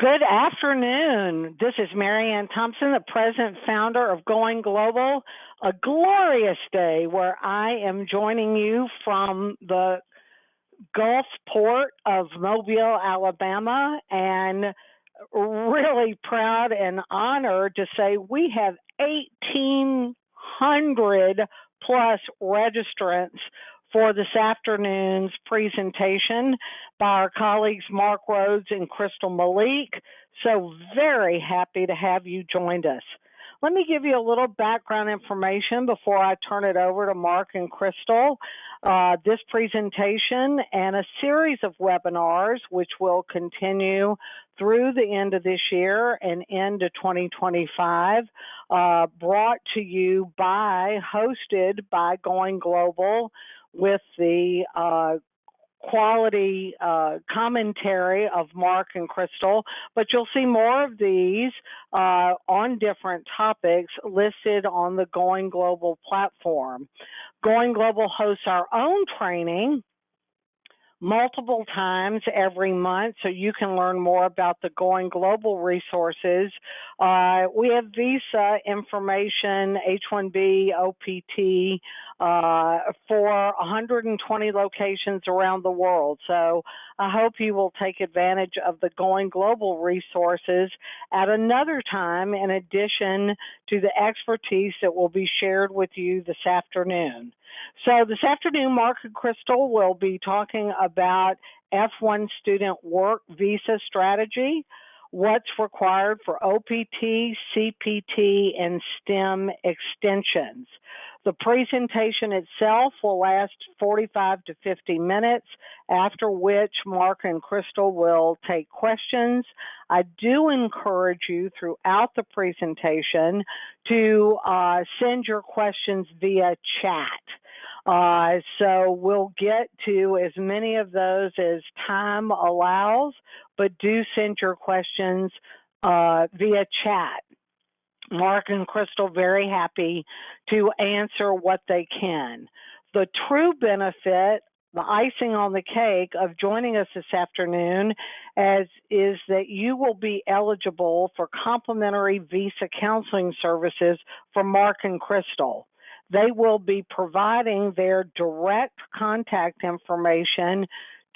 Good afternoon. This is Marianne Thompson, the president founder of Going Global, a glorious day where I am joining you from the Gulf port of Mobile, Alabama, and really proud and honored to say we have 1,800 plus registrants for this afternoon's presentation by our colleagues Mark Rhodes and Crystal Malik. So very happy to have you joined us. Let me give you a little background information before I turn it over to Mark and Crystal. This presentation and a series of webinars, which will continue through the end of this year and into 2025, brought to you hosted by Going Global with the quality commentary of Mark and Crystal, but you'll see more of these on different topics listed on the Going Global platform. Going Global hosts our own training multiple times every month, so you can learn more about the Going Global resources. We have visa information, H-1B, OPT, for 120 locations around the world. So I hope you will take advantage of the Going Global resources at another time, in addition to the expertise that will be shared with you this afternoon. So this afternoon, Mark and Crystal will be talking about F-1 student work visa strategy, what's required for OPT, CPT, and STEM extensions. The presentation itself will last 45 to 50 minutes, after which Mark and Crystal will take questions. I do encourage you throughout the presentation to send your questions via chat. So we'll get to as many of those as time allows, but do send your questions via chat. Mark and Crystal very happy to answer what they can. The true benefit, the icing on the cake of joining us this afternoon is that you will be eligible for complimentary visa counseling services from Mark and Crystal. They will be providing their direct contact information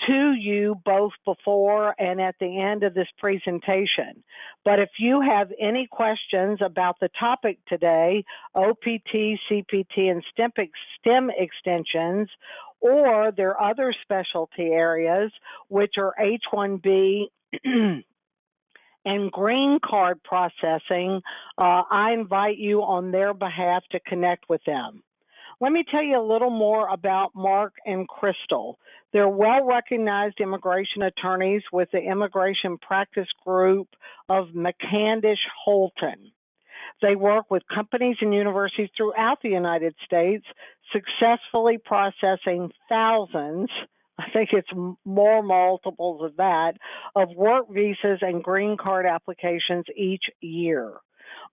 to you both before and at the end of this presentation. But if you have any questions about the topic today, OPT, CPT, and STEM extensions, or their other specialty areas, which are H-1B and green card processing, I invite you on their behalf to connect with them. Let me tell you a little more about Mark and Crystal. They're well-recognized immigration attorneys with the Immigration Practice Group of McCandish Holton. They work with companies and universities throughout the United States, successfully processing thousands, I think it's more multiples of that, of work visas and green card applications each year.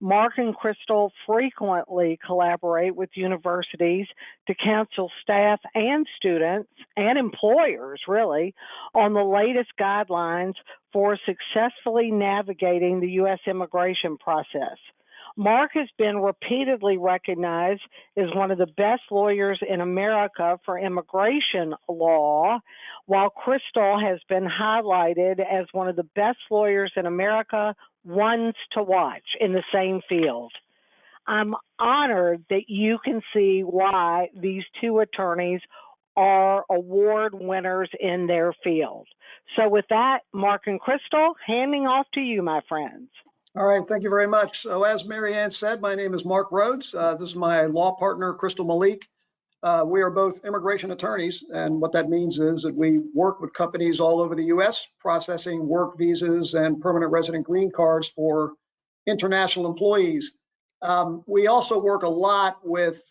Mark and Crystal frequently collaborate with universities to counsel staff and students and employers, really, on the latest guidelines for successfully navigating the U.S. immigration process. Mark has been repeatedly recognized as one of the best lawyers in America for immigration law, while Crystal has been highlighted as one of the best lawyers in America, ones to watch in the same field. I'm honored that you can see why these two attorneys are award winners in their field. So with that, Mark and Crystal, handing off to you, my friends. All right, thank you very much. So as Marianne said, my name is Mark Rhodes. This is my law partner, Crystal Malik. We are both immigration attorneys, and what that means is that we work with companies all over the U.S. processing work visas and permanent resident green cards for international employees. We also work a lot with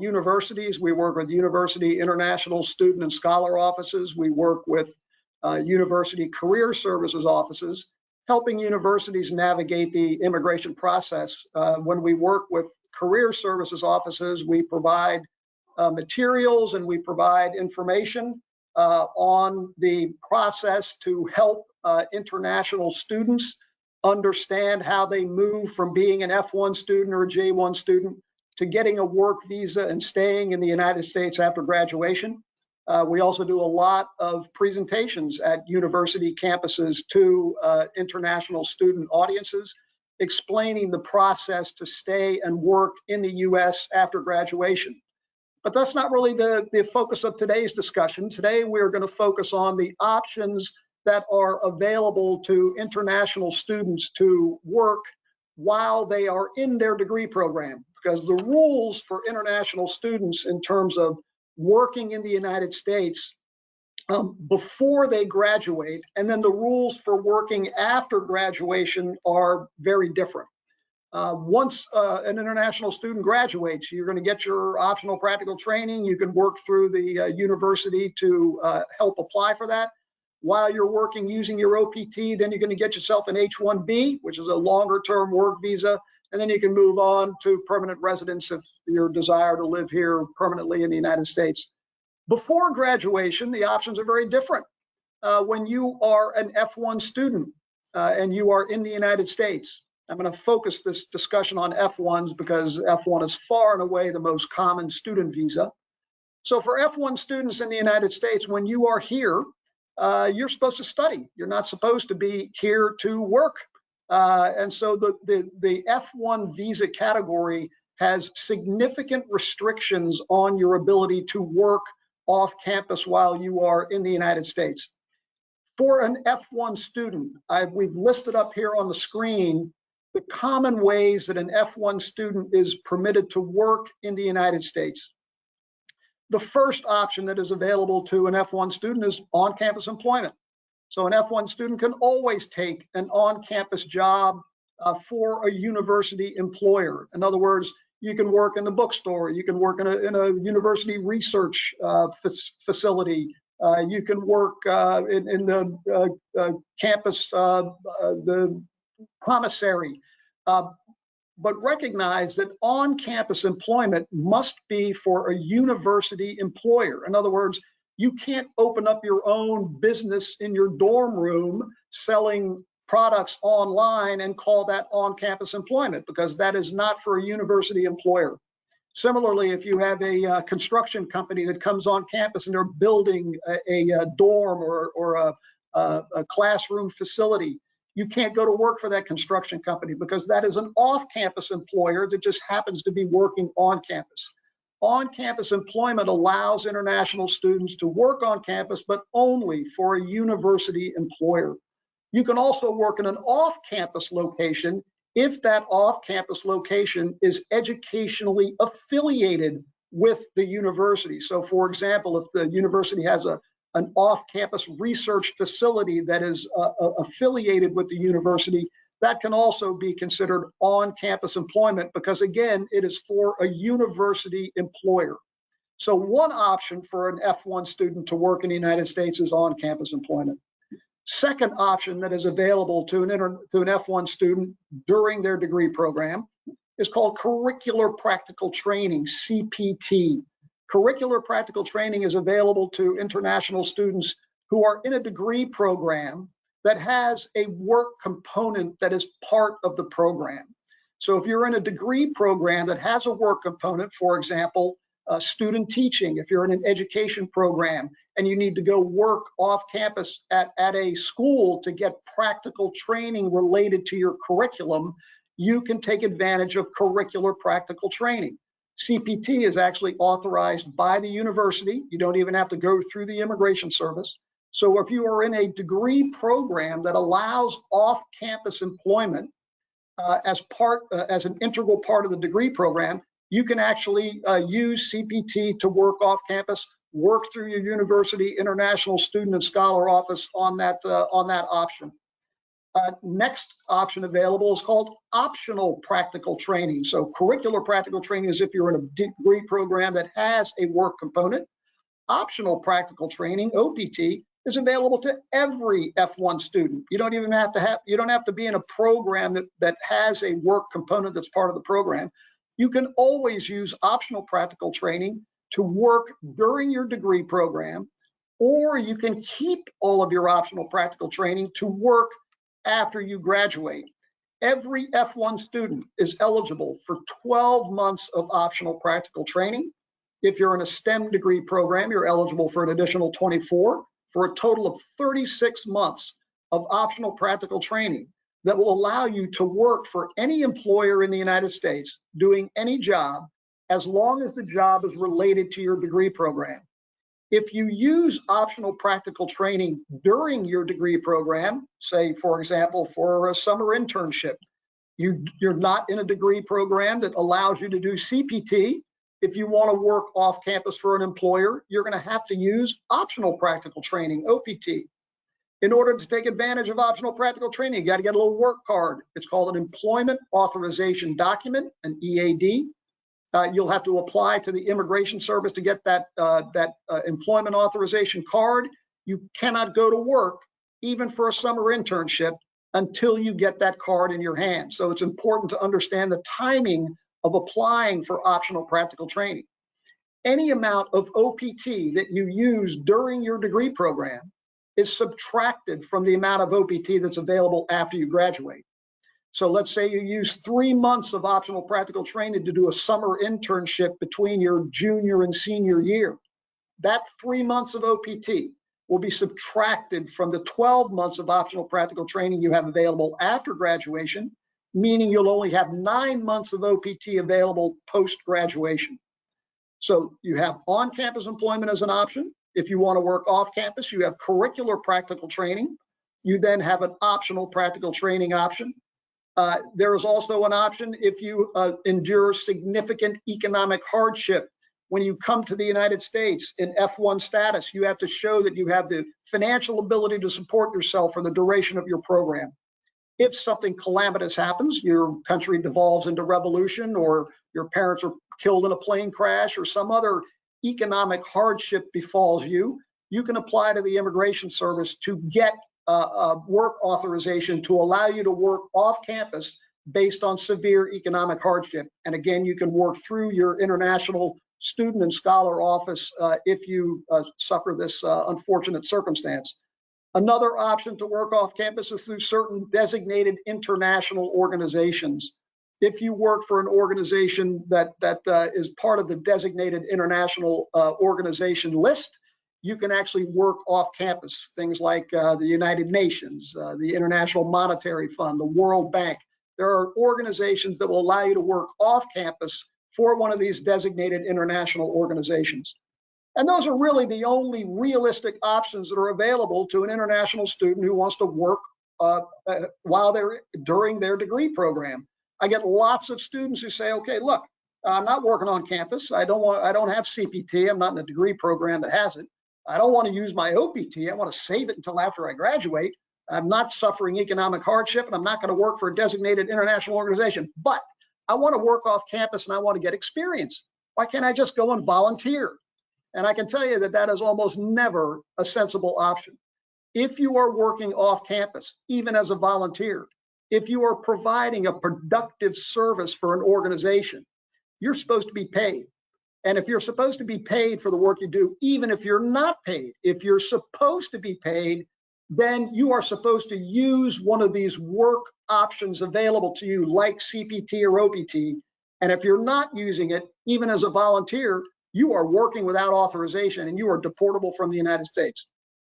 universities. We work with university international student and scholar offices. We work with university career services offices, helping universities navigate the immigration process. When we work with career services offices, we provide materials and we provide information on the process to help international students understand how they move from being an F-1 student or a J-1 student to getting a work visa and staying in the United States after graduation. We also do a lot of presentations at university campuses to international student audiences, explaining the process to stay and work in the US after graduation. But that's not really the focus of today's discussion. Today, we're going to focus on the options that are available to international students to work while they are in their degree program. Because the rules for international students in terms of working in the United States before they graduate, and then the rules for working after graduation are very different. Once an international student graduates, you're going to get your optional practical training. You can work through the university to help apply for that. While you're working using your OPT, then you're going to get yourself an H-1B, which is a longer term work visa. And then you can move on to permanent residence if your desire to live here permanently in the United States. Before graduation, the options are very different. When you are an F-1 student and you are in the United States, I'm going to focus this discussion on F-1s because F-1 is far and away the most common student visa. So for F-1 students in the United States, when you are here, you're supposed to study. You're not supposed to be here to work. And so the F-1 visa category has significant restrictions on your ability to work off campus while you are in the United States. For an F-1 student, we've listed up here on the screen the common ways that an F-1 student is permitted to work in the United States. The first option that is available to an F-1 student is on-campus employment. So an F-1 student can always take an on-campus job for a university employer. In other words, you can work in the bookstore, you can work in a university research facility, you can work in the campus, the commissary, but recognize that on-campus employment must be for a university employer. In other words, you can't open up your own business in your dorm room selling products online and call that on-campus employment, because that is not for a university employer. Similarly, if you have a construction company that comes on campus and they're building a dorm or a classroom facility, you can't go to work for that construction company because that is an off-campus employer that just happens to be working on campus. On-campus employment allows international students to work on campus, but only for a university employer. You can also work in an off-campus location if that off-campus location is educationally affiliated with the university. So for example, if the university has an off-campus research facility that is affiliated with the university, that can also be considered on-campus employment because, again, it is for a university employer. So one option for an F-1 student to work in the United States is on-campus employment. Second option that is available to an F-1 student during their degree program is called curricular practical training, CPT. Curricular practical training is available to international students who are in a degree program that has a work component that is part of the program. So if you're in a degree program that has a work component, for example, student teaching, if you're in an education program and you need to go work off campus at a school to get practical training related to your curriculum, you can take advantage of curricular practical training. CPT is actually authorized by the university. You don't even have to go through the immigration service. So if you are in a degree program that allows off-campus employment as an integral part of the degree program, you can actually use CPT to work off campus, work through your university international student and scholar office on that option. Next option available is called optional practical training. So curricular practical training is if you're in a degree program that has a work component. Optional practical training, OPT, is available to every F-1 student. You don't even have to be in a program that has a work component that's part of the program. You can always use optional practical training to work during your degree program or you can keep all of your optional practical training to work after you graduate. Every F-1 student is eligible for 12 months of optional practical training. If you're in a STEM degree program, you're eligible for an additional 24, for a total of 36 months of optional practical training that will allow you to work for any employer in the United States doing any job, as long as the job is related to your degree program. If you use optional practical training during your degree program, say, for example, for a summer internship, you're not in a degree program that allows you to do CPT. If you want to work off campus for an employer, you're going to have to use optional practical training, OPT. In order to take advantage of optional practical training, you got to get a little work card. It's called an Employment Authorization Document, an EAD. You'll have to apply to the Immigration Service to get that employment authorization card. You cannot go to work, even for a summer internship, until you get that card in your hand. So it's important to understand the timing of applying for optional practical training. Any amount of OPT that you use during your degree program is subtracted from the amount of OPT that's available after you graduate. So let's say you use 3 months of optional practical training to do a summer internship between your junior and senior year. That 3 months of OPT will be subtracted from the 12 months of optional practical training you have available after graduation, meaning you'll only have 9 months of OPT available post-graduation. So you have on-campus employment as an option. If you want to work off-campus, you have curricular practical training. You then have an optional practical training option. There is also an option if you endure significant economic hardship. When you come to the United States in F-1 status, you have to show that you have the financial ability to support yourself for the duration of your program. If something calamitous happens, your country devolves into revolution, or your parents are killed in a plane crash, or some other economic hardship befalls you, you can apply to the Immigration Service to get work authorization to allow you to work off campus based on severe economic hardship. And again, you can work through your international student and scholar office if you suffer this unfortunate circumstance. Another option to work off campus is through certain designated international organizations. If you work for an organization that is part of the designated international organization list, you can actually work off campus. Things like the United Nations, the International Monetary Fund, the World Bank. There are organizations that will allow you to work off campus for one of these designated international organizations. And those are really the only realistic options that are available to an international student who wants to work while they're during their degree program. I get lots of students who say, okay, look, I'm not working on campus. I don't have CPT. I'm not in a degree program that has it. I don't want to use my OPT. I want to save it until after I graduate. I'm not suffering economic hardship, and I'm not going to work for a designated international organization. But I want to work off campus, and I want to get experience. Why can't I just go and volunteer? And I can tell you that that is almost never a sensible option. If you are working off campus, even as a volunteer, if you are providing a productive service for an organization, you're supposed to be paid. And if you're supposed to be paid for the work you do, even if you're not paid, if you're supposed to be paid, then you are supposed to use one of these work options available to you, like CPT or OPT. And if you're not using it, even as a volunteer, you are working without authorization and you are deportable from the United States.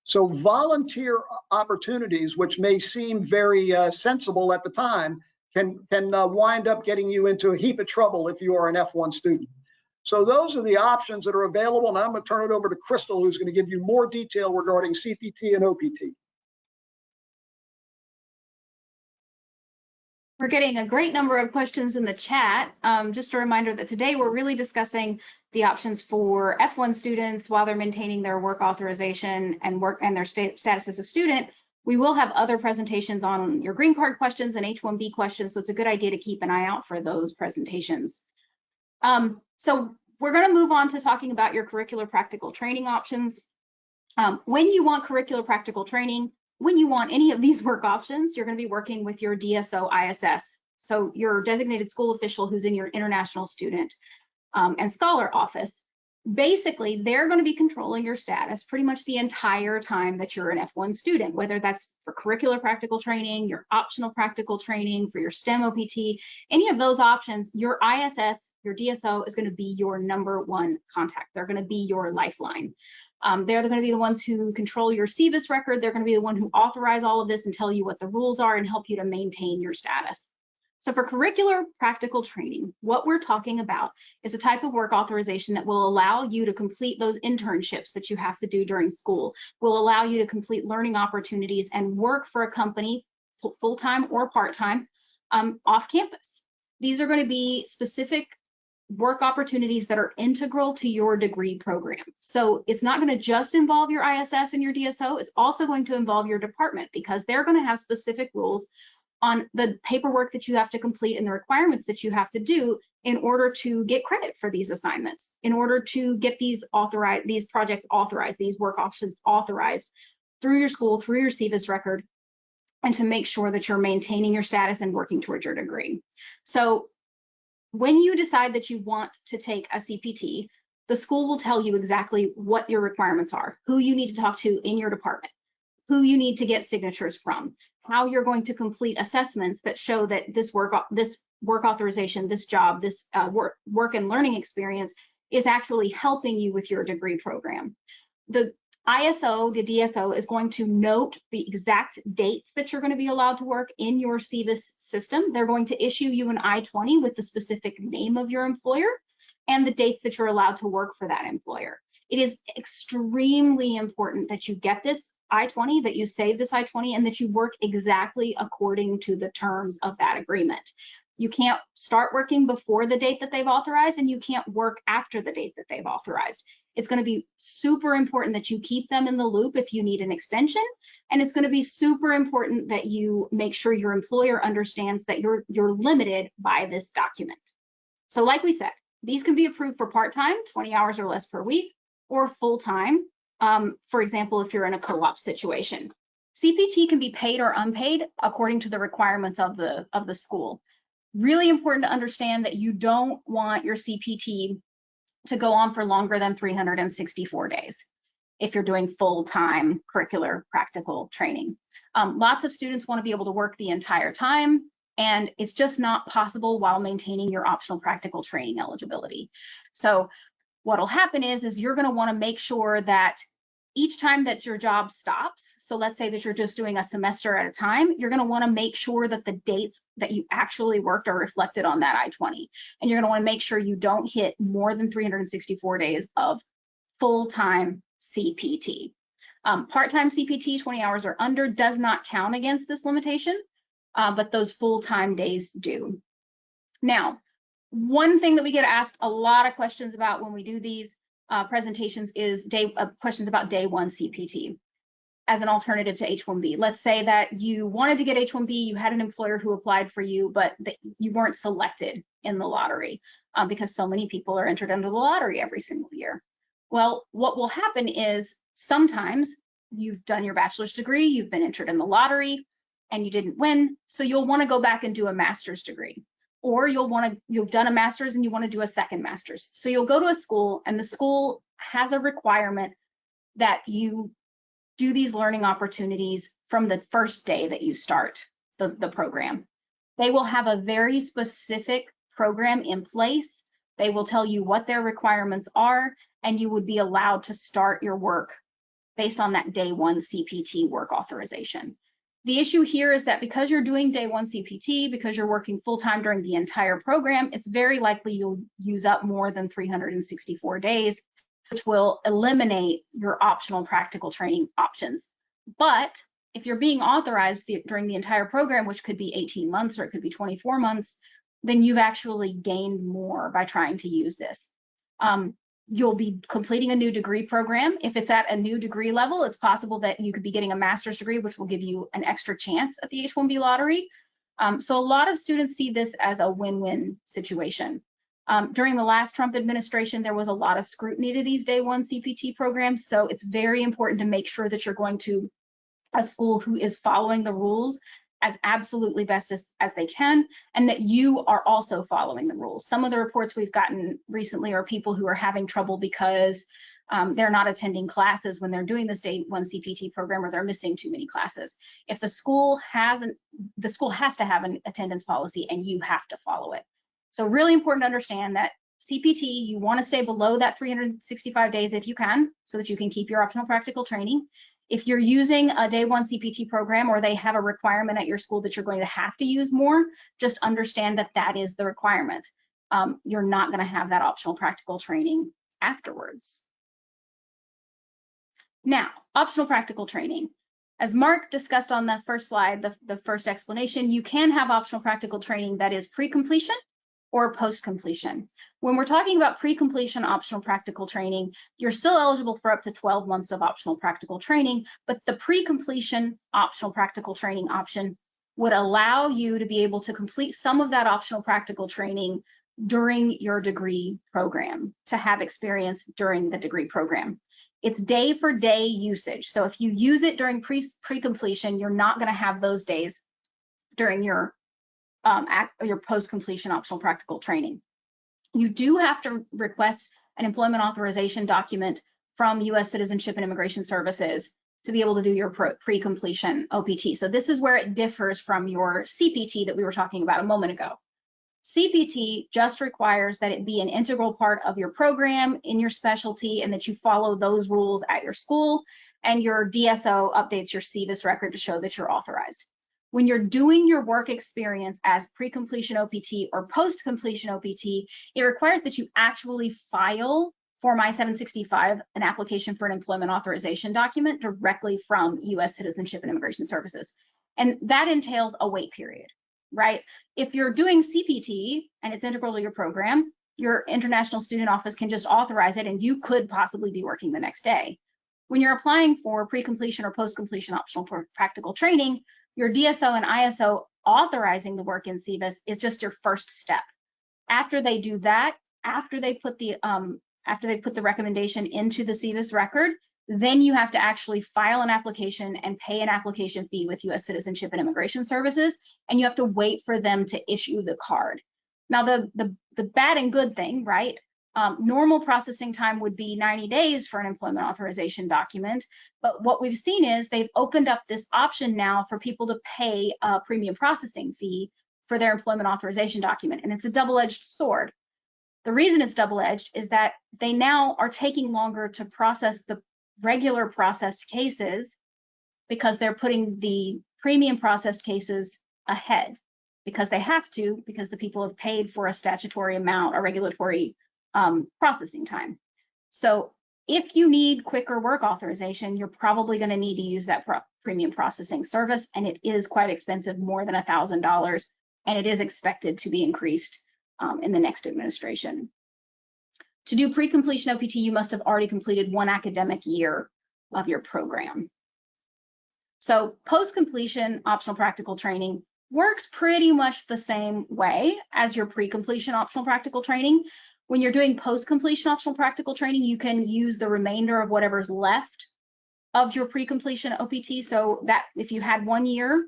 So volunteer opportunities, which may seem very sensible at the time, can wind up getting you into a heap of trouble if you are an F-1 student. So those are the options that are available, and I'm going to turn it over to Crystal, who's going to give you more detail regarding CPT and OPT. We're getting a great number of questions in the chat. Just a reminder that today we're really discussing the options for F-1 students while they're maintaining their work authorization and their status as a student. We will have other presentations on your green card questions and H-1B questions, so it's a good idea to keep an eye out for those presentations. So we're going to move on to talking about your curricular practical training options. When you want curricular practical training, when you want any of these work options, you're going to be working with your DSO ISS. So your designated school official who's in your international student and scholar office. basically, they're going to be controlling your status pretty much the entire time that you're an F1 student, whether that's for curricular practical training, your optional practical training, for your STEM OPT, any of those options, your ISS, your DSO is going to be your #1 contact. They're going to be your lifeline. They're going to be the ones who control your CBIS record. They're going to be the one who authorize all of this and tell you what the rules are and help you to maintain your status. So for curricular practical training, what we're talking about is a type of work authorization that will allow you to complete those internships that you have to do during school, will allow you to complete learning opportunities and work for a company full-time or part-time off campus. These are going to be specific work opportunities that are integral to your degree program. So it's not going to just involve your ISS and your DSO, it's also going to involve your department, because they're going to have specific rules on the paperwork that you have to complete and the requirements that you have to do in order to get credit for these assignments, in order to get these projects authorized, these work options authorized through your school, through your CBIS record, and to make sure that you're maintaining your status and working towards your degree. So when you decide that you want to take a CPT, the school will tell you exactly what your requirements are, who you need to talk to in your department, who you need to get signatures from, how you're going to complete assessments that show that this work authorization, this job, this work and learning experience is actually helping you with your degree program. The ISO, the DSO, is going to note the exact dates that you're going to be allowed to work in your CBIS system. They're going to issue you an I-20 with the specific name of your employer and the dates that you're allowed to work for that employer. It is extremely important that you get this I-20, that you save this I-20, and that you work exactly according to the terms of that agreement. You can't start working before the date that they've authorized, and you can't work after the date that they've authorized. It's going to be super important that you keep them in the loop if you need an extension, and it's going to be super important that you make sure your employer understands that you're limited by this document. So like we said, these can be approved for part-time, 20 hours or less per week, or full-time. For example, if you're in a co-op situation. CPT can be paid or unpaid according to the requirements of the school. Really important to understand that you don't want your CPT to go on for longer than 364 days if you're doing full-time curricular practical training. Lots of students want to be able to work the entire time, and it's just not possible while maintaining your optional practical training eligibility. So what'll happen is you're going to want to make sure that each time that your job stops, so let's say that you're just doing a semester at a time, you're going to want to make sure that the dates that you actually worked are reflected on that I-20. And you're going to want to make sure you don't hit more than 364 days of full-time CPT. Part-time CPT, 20 hours or under, does not count against this limitation, but those full-time days do. Now, one thing that we get asked a lot of questions about when we do these presentations is questions about day one CPT as an alternative to H-1B. Let's say that you wanted to get H-1B, you had an employer who applied for you, but you weren't selected in the lottery because so many people are entered into the lottery every single year. Well, what will happen is sometimes you've done your bachelor's degree, you've been entered in the lottery, and you didn't win, so you'll want to go back and do a master's degree. Or you've done a master's and you want to do a second master's. So you'll go to a school, and the school has a requirement that you do these learning opportunities from the first day that you start the program. They will have a very specific program in place. They will tell you what their requirements are, and you would be allowed to start your work based on that day one CPT work authorization. The issue here is that because you're doing day one CPT, because you're working full-time during the entire program, it's very likely you'll use up more than 364 days, which will eliminate your optional practical training options. But if you're being authorized during the entire program, which could be 18 months or it could be 24 months, then you've actually gained more by trying to use this. You'll be completing a new degree program. If it's at a new degree level, it's possible that you could be getting a master's degree, which will give you an extra chance at the H-1B lottery. So a lot of students see this as a win-win situation. During the last Trump administration, there was a lot of scrutiny to these day one CPT programs. So it's very important to make sure that you're going to a school who is following the rules as absolutely best as they can, and that you are also following the rules. Some of the reports we've gotten recently are people who are having trouble because they're not attending classes when they're doing this day one CPT program, or they're missing too many classes. If the school has to have an attendance policy, and you have to follow it. So really important to understand that CPT, you want to stay below that 365 days if you can, so that you can keep your optional practical training. If you're using a day one CPT program, or they have a requirement at your school that you're going to have to use more, just understand that that is the requirement. You're not going to have that optional practical training afterwards. Now, optional practical training. As Mark discussed on the first slide, the first explanation, you can have optional practical training that is pre-completion or post-completion. When we're talking about pre-completion optional practical training, you're still eligible for up to 12 months of optional practical training, but the pre-completion optional practical training option would allow you to be able to complete some of that optional practical training during your degree program, to have experience during the degree program. It's day for day usage. So if you use it during pre-completion, you're not going to have those days during your post-completion optional practical training. You do have to request an employment authorization document from U.S. Citizenship and Immigration Services to be able to do your pre-completion OPT. So this is where it differs from your CPT that we were talking about a moment ago. CPT just requires that it be an integral part of your program in your specialty, and that you follow those rules at your school, and your DSO updates your CVIS record to show that you're authorized. When you're doing your work experience as pre-completion OPT or post-completion OPT, it requires that you actually file Form I-765, an application for an employment authorization document, directly from U.S. Citizenship and Immigration Services. And that entails a wait period, right? If you're doing CPT and it's integral to your program, your international student office can just authorize it, and you could possibly be working the next day. When you're applying for pre-completion or post-completion optional practical training, your DSO and ISO authorizing the work in CVIS is just your first step. After they do that, after they put the recommendation into the CVIS record, then you have to actually file an application and pay an application fee with U.S. Citizenship and Immigration Services, and you have to wait for them to issue the card. Now, the bad and good thing, right? Normal processing time would be 90 days for an employment authorization document, but what we've seen is they've opened up this option now for people to pay a premium processing fee for their employment authorization document, and it's a double-edged sword. The reason it's double-edged is that they now are taking longer to process the regular processed cases, because they're putting the premium processed cases ahead, because they have to, because the people have paid for a statutory amount, a regulatory processing time. So if you need quicker work authorization, you're probably going to need to use that premium processing service, and it is quite expensive, more than $1,000, and it is expected to be increased in the next administration. To do pre-completion OPT, you must have already completed one academic year of your program. So post-completion optional practical training works pretty much the same way as your pre-completion optional practical training. When you're doing post-completion optional practical training, you can use the remainder of whatever's left of your pre-completion OPT. So that if you had 1 year,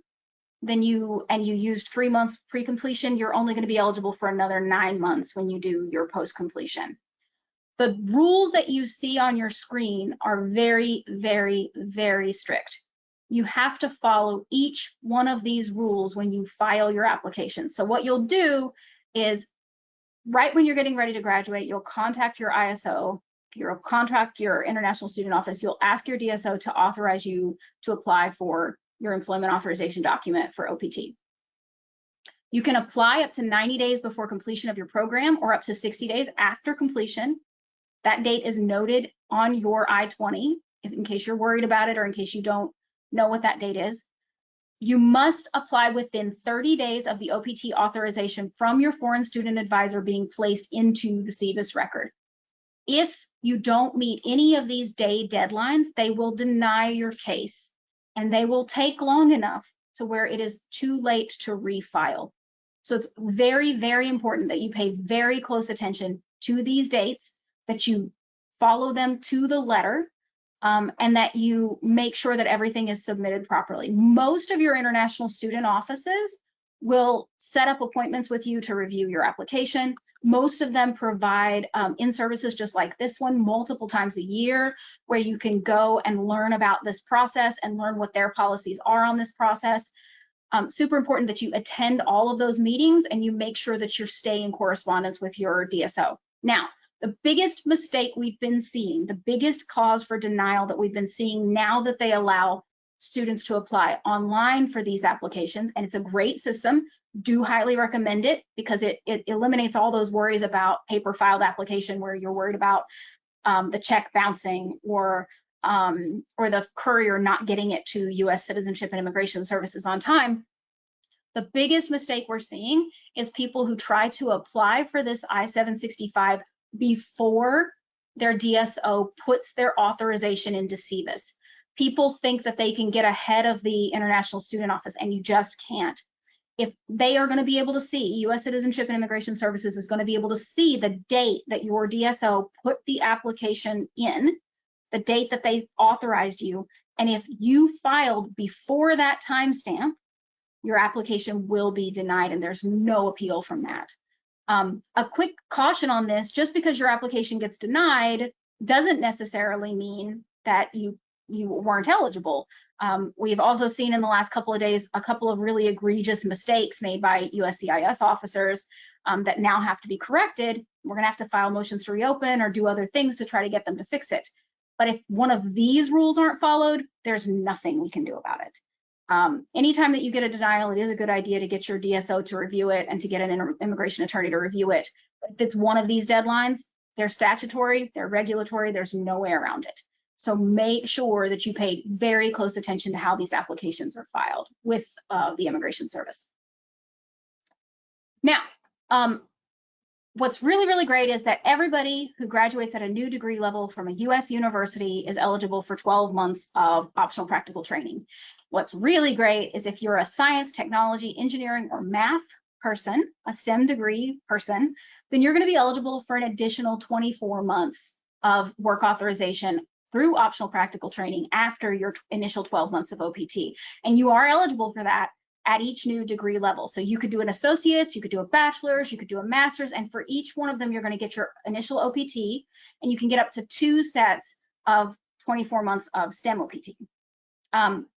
then you used 3 months pre-completion, you're only going to be eligible for another 9 months when you do your post-completion. The rules that you see on your screen are very, very, very strict. You have to follow each one of these rules when you file your application. So what you'll do is, right when you're getting ready to graduate, you'll contact your ISO, you'll contact your international student office, you'll ask your DSO to authorize you to apply for your employment authorization document for OPT. You can apply up to 90 days before completion of your program, or up to 60 days after completion. That date is noted on your I-20, in case you're worried about it, or in case you don't know what that date is. You must apply within 30 days of the OPT authorization from your foreign student advisor being placed into the CVIS record. If you don't meet any of these day deadlines, they will deny your case, and they will take long enough to where it is too late to refile. So it's very, very important that you pay very close attention to these dates, that you follow them to the letter, and that you make sure that everything is submitted properly. Most of your international student offices will set up appointments with you to review your application. Most of them provide in-services just like this one multiple times a year, where you can go and learn about this process and learn what their policies are on this process. Super important that you attend all of those meetings and you make sure that you stay in correspondence with your DSO. Now, the biggest mistake we've been seeing, the biggest cause for denial that we've been seeing now that they allow students to apply online for these applications, and it's a great system, do highly recommend it because it eliminates all those worries about paper filed application where you're worried about the check bouncing or the courier not getting it to U.S. Citizenship and Immigration Services on time. The biggest mistake we're seeing is people who try to apply for this I-765 before their DSO puts their authorization into CBIS. People think that they can get ahead of the International Student Office, and you just can't. If they are going to be able to see, U.S. Citizenship and Immigration Services is going to be able to see the date that your DSO put the application in, the date that they authorized you, and if you filed before that timestamp, your application will be denied and there's no appeal from that. A quick caution on this, just because your application gets denied doesn't necessarily mean that you weren't eligible. We've also seen in the last couple of days a couple of really egregious mistakes made by USCIS officers that now have to be corrected. We're going to have to file motions to reopen or do other things to try to get them to fix it. But if one of these rules aren't followed, there's nothing we can do about it. Anytime that you get a denial, it is a good idea to get your DSO to review it and to get an immigration attorney to review it. If it's one of these deadlines, they're statutory, they're regulatory, there's no way around it. So make sure that you pay very close attention to how these applications are filed with the Immigration Service. Now, what's really, really great is that everybody who graduates at a new degree level from a U.S. university is eligible for 12 months of optional practical training. What's really great is if you're a science, technology, engineering, or math person, a STEM degree person, then you're going to be eligible for an additional 24 months of work authorization through optional practical training after your initial 12 months of OPT. And you are eligible for that at each new degree level. So you could do an associate's, you could do a bachelor's, you could do a master's, and for each one of them, you're going to get your initial OPT, and you can get up to 2 sets of 24 months of STEM OPT.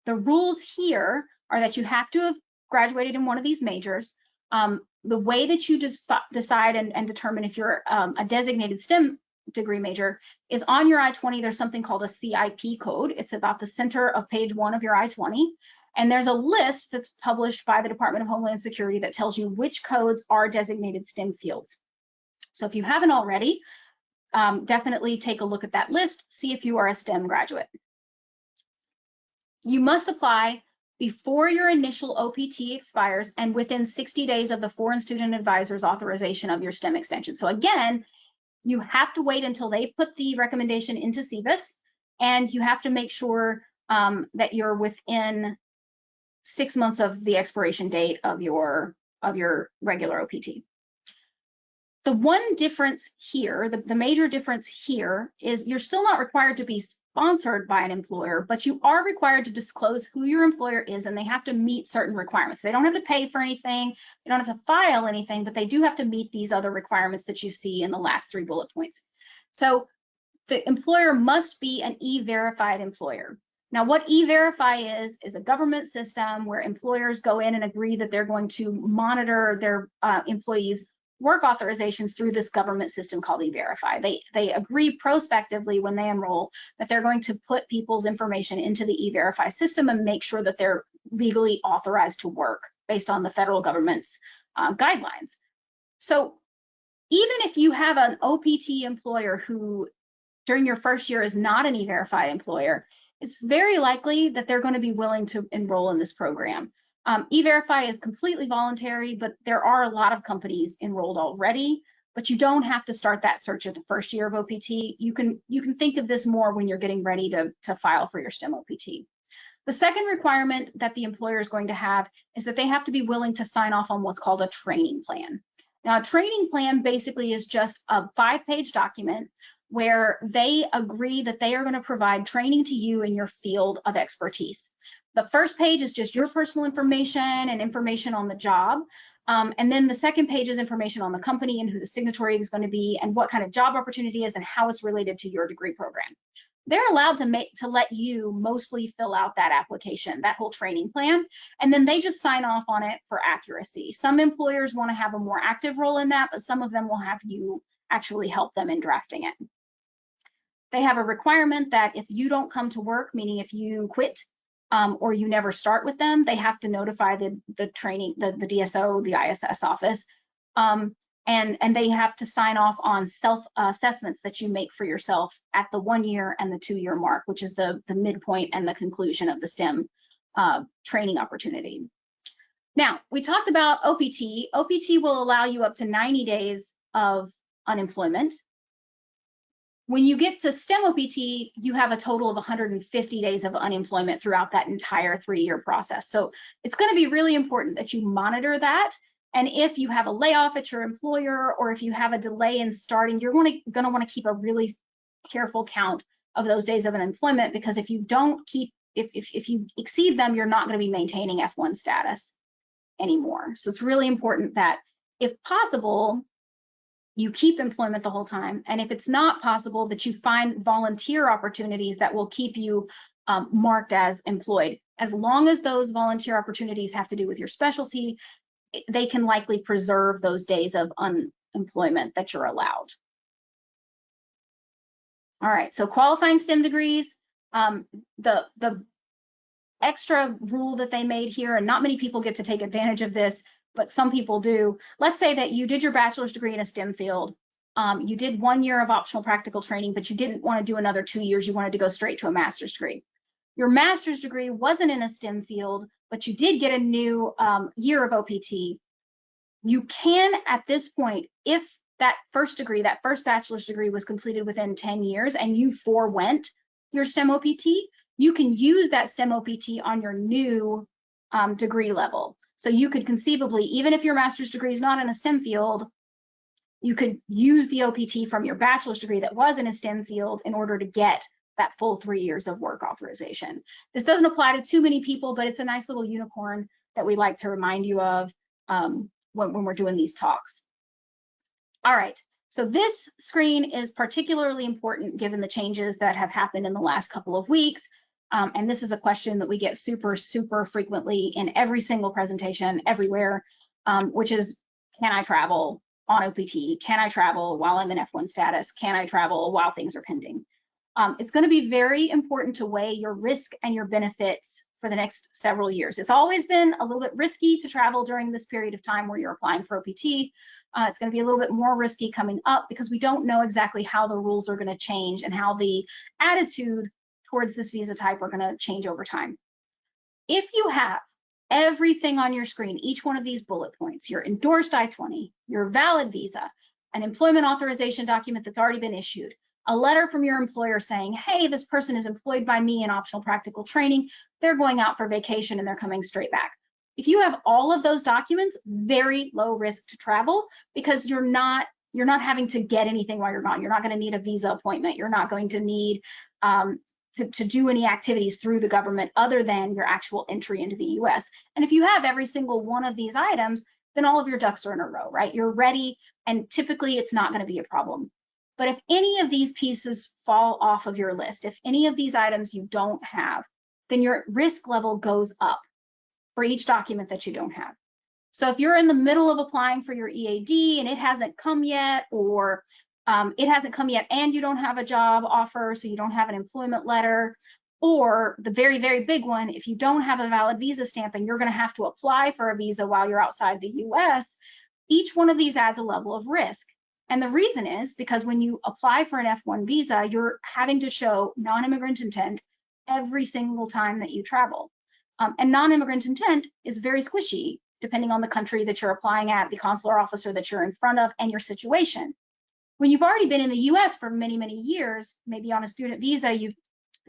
The rules here are that you have to have graduated in one of these majors. The way that you just decide and determine if you're a designated STEM degree major is on your I-20. There's something called a CIP code. It's about the center of page 1 of your I-20. And there's a list that's published by the Department of Homeland Security that tells you which codes are designated STEM fields. So if you haven't already, definitely take a look at that list, see if you are a STEM graduate. You must apply before your initial OPT expires and within 60 days of the Foreign Student Advisor's authorization of your STEM extension. So again, you have to wait until they put the recommendation into CBIS, and you have to make sure that you're within 6 months of the expiration date of your regular OPT. The one difference here, the major difference here, is you're still not required to be sponsored by an employer, but you are required to disclose who your employer is, and they have to meet certain requirements. They don't have to pay for anything, they don't have to file anything, but they do have to meet these other requirements that you see in the last 3 bullet points. So the employer must be an E-verified employer. Now, what E-Verify is a government system where employers go in and agree that they're going to monitor their employees' work authorizations through this government system called E-Verify. They agree prospectively when they enroll that they're going to put people's information into the E-Verify system and make sure that they're legally authorized to work based on the federal government's guidelines. So even if you have an OPT employer who during your first year is not an E-Verified employer, it's very likely that they're going to be willing to enroll in this program. E-Verify is completely voluntary, but there are a lot of companies enrolled already, but you don't have to start that search at the first year of OPT. You can think of this more when you're getting ready to file for your STEM OPT. The second requirement that the employer is going to have is that they have to be willing to sign off on what's called a training plan. Now, a training plan basically is just a 5-page document where they agree that they are going to provide training to you in your field of expertise. The first page is just your personal information and information on the job. And then the second page is information on the company and who the signatory is going to be and what kind of job opportunity is and how it's related to your degree program. They're allowed to let you mostly fill out that application, that whole training plan, and then they just sign off on it for accuracy. Some employers want to have a more active role in that, but some of them will have you actually help them in drafting it. They have a requirement that if you don't come to work, meaning if you quit or you never start with them, they have to notify the training, the DSO, the ISS office, and they have to sign off on self-assessments that you make for yourself at the 1 year and the 2 year mark, which is the midpoint and the conclusion of the STEM training opportunity. Now, we talked about OPT. OPT will allow you up to 90 days of unemployment. When you get to STEM OPT, you have a total of 150 days of unemployment throughout that entire 3 year process. So it's going to be really important that you monitor that. And if you have a layoff at your employer, or if you have a delay in starting, you're going to want to keep a really careful count of those days of unemployment, because if you don't keep, if you exceed them, you're not going to be maintaining F-1 status anymore. So it's really important that, if possible, you keep employment the whole time. And if it's not possible, that you find volunteer opportunities that will keep you marked as employed. As long as those volunteer opportunities have to do with your specialty, they can likely preserve those days of unemployment that you're allowed. All right, so qualifying STEM degrees, the extra rule that they made here, and not many people get to take advantage of this, but some people do. Let's say that you did your bachelor's degree in a STEM field. You did 1 year of optional practical training, but you didn't want to do another 2 years. You wanted to go straight to a master's degree. Your master's degree wasn't in a STEM field, but you did get a new year of OPT. You can, at this point, if that first degree, that first bachelor's degree was completed within 10 years and you forewent your STEM OPT, you can use that STEM OPT on your new degree level. So you could conceivably, even if your master's degree is not in a STEM field, you could use the OPT from your bachelor's degree that was in a STEM field in order to get that full 3 years of work authorization. This doesn't apply to too many people, but it's a nice little unicorn that we like to remind you of when we're doing these talks. All right, so this screen is particularly important given the changes that have happened in the last couple of weeks. And this is a question that we get super frequently in every single presentation everywhere, which is, can I travel on OPT? Can I travel while I'm in F-1 status? Can I travel while things are pending? It's going to be very important to weigh your risk and your benefits for the next several years. It's always been a little bit risky to travel during this period of time where you're applying for OPT. It's going to be a little bit more risky coming up because we don't know exactly how the rules are going to change and how the attitude towards this visa type are going to change over time. If you have everything on your screen, each one of these bullet points, your endorsed I-20, your valid visa, an employment authorization document that's already been issued, a letter from your employer saying, hey, this person is employed by me in optional practical training, they're going out for vacation and they're coming straight back. If you have all of those documents, very low risk to travel, because you're not having to get anything while you're gone. You're not going to need a visa appointment. You're not going to need to do any activities through the government other than your actual entry into the US. And if you have every single one of these items, then all of your ducks are in a row, right? You're ready, and typically it's not going to be a problem. But if any of these pieces fall off of your list, if any of these items you don't have, then your risk level goes up for each document that you don't have. So if you're in the middle of applying for your EAD and it hasn't come yet, or it hasn't come yet and you don't have a job offer, so you don't have an employment letter, or the very, very big one, if you don't have a valid visa stamp and you're going to have to apply for a visa while you're outside the US, each one of these adds a level of risk. And the reason is because when you apply for an F-1 visa, you're having to show non-immigrant intent every single time that you travel. And non-immigrant intent is very squishy, depending on the country that you're applying at, the consular officer that you're in front of, and your situation. When you've already been in the US for many, many years, maybe on a student visa, you've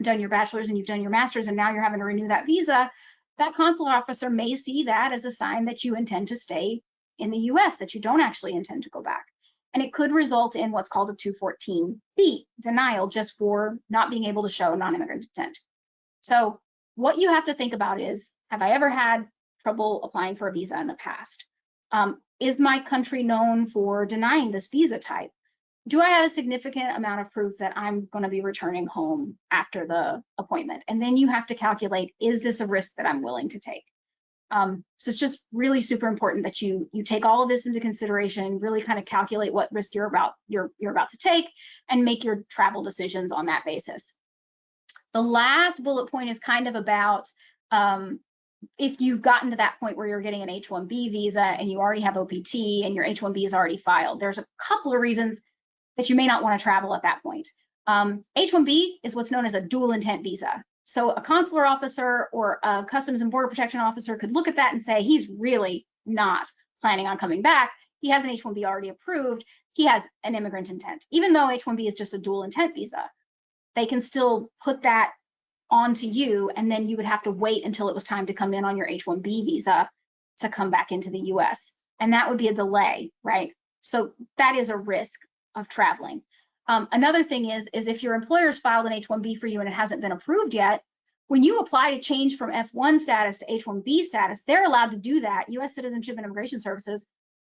done your bachelor's and you've done your master's, and now you're having to renew that visa, that consular officer may see that as a sign that you intend to stay in the US, that you don't actually intend to go back. and it could result in what's called a 214B denial just for not being able to show non-immigrant intent. So what you have to think about is, have I ever had trouble applying for a visa in the past? Is my country known for denying this visa type? Do I have a significant amount of proof that I'm going to be returning home after the appointment? And then you have to calculate, is this a risk that I'm willing to take? So it's just really super important that you take all of this into consideration, really kind of calculate what risk you're about to take, and make your travel decisions on that basis. The last bullet point is kind of about if you've gotten to that point where you're getting an H-1B visa and you already have OPT and your H-1B is already filed. There's a couple of reasons that you may not want to travel at that point. H-1B is what's known as a dual intent visa. So a consular officer or a Customs and Border Protection officer could look at that and say, he's really not planning on coming back. He has an H-1B already approved. He has an immigrant intent. Even though H-1B is just a dual intent visa, they can still put that onto you, and then you would have to wait until it was time to come in on your H-1B visa to come back into the US. And that would be a delay, right? So that is a risk of traveling. Another thing is if your employer's filed an H-1B for you and it hasn't been approved yet, when you apply to change from F-1 status to H-1B status, they're allowed to do that. US Citizenship and Immigration Services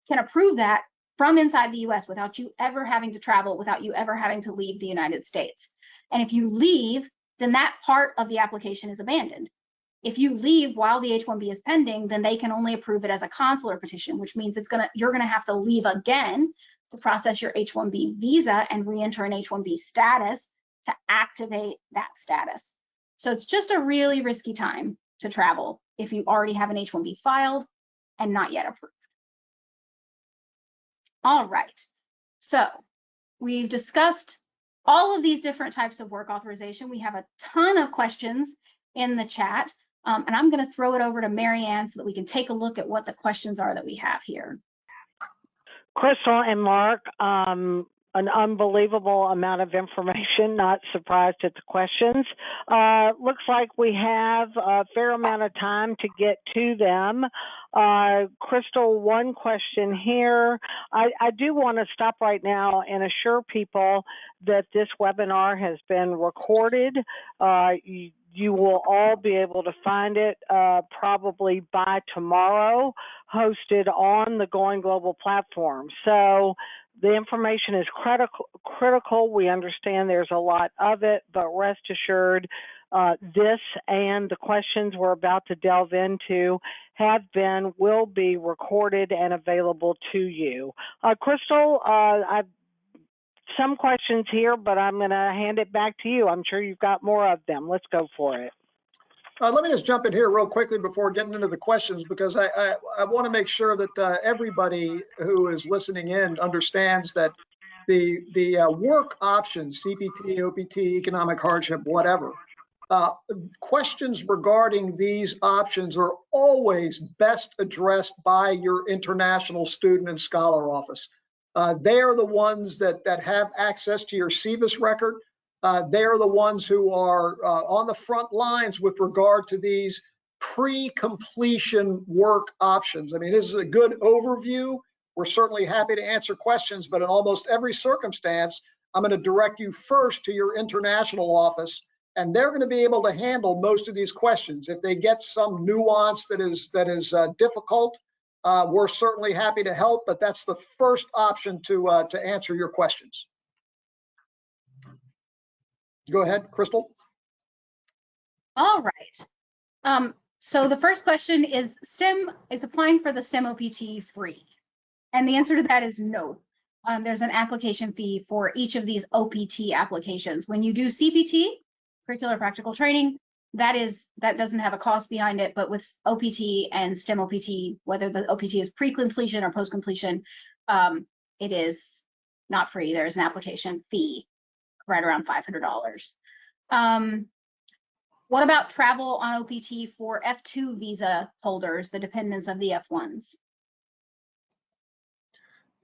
can approve that from inside the US without you ever having to travel, without you ever having to leave the United States. And if you leave, then that part of the application is abandoned. If you leave while the H-1B is pending, then they can only approve it as a consular petition, which means you're gonna have to leave again to process your H-1B visa and re-enter an H-1B status to activate that status. So it's just a really risky time to travel if you already have an H-1B filed and not yet approved. All right, so we've discussed all of these different types of work authorization. We have a ton of questions in the chat, and I'm going to throw it over to Mary Ann so that we can take a look at what the questions are that we have here. Crystal and Mark, an unbelievable amount of information, not surprised at the questions. Looks like we have a fair amount of time to get to them. Crystal, one question here. I do want to stop right now and assure people that this webinar has been recorded. You will all be able to find it probably by tomorrow, hosted on the GoinGlobal platform. So the information is critical. We understand there's a lot of it, but rest assured, this and the questions we're about to delve into will be recorded and available to you. Crystal, I've some questions here, but I'm going to hand it back to you. I'm sure you've got more of them. Let's go for it. Let me just jump in here real quickly before getting into the questions, because I want to make sure that everybody who is listening in understands that the work options, CPT, OPT, economic hardship, whatever, questions regarding these options are always best addressed by your international student and scholar office. They are the ones that have access to your SEVIS record. They are the ones who are on the front lines with regard to these pre-completion work options. I mean, this is a good overview. We're certainly happy to answer questions, but in almost every circumstance, I'm going to direct you first to your international office, and they're going to be able to handle most of these questions. If they get some nuance that is difficult, we're certainly happy to help, but that's the first option to answer your questions. Go ahead, Crystal. All right. So the first question is, STEM is applying for the STEM OPT free? And the answer to that is no. There's an application fee for each of these OPT applications. When you do CPT, curricular practical training, that doesn't have a cost behind it, but with OPT and STEM OPT, whether the OPT is pre-completion or post-completion, it is not free. There's an application fee right around $500. What about travel on OPT for F-2 visa holders, the dependents of the F-1s?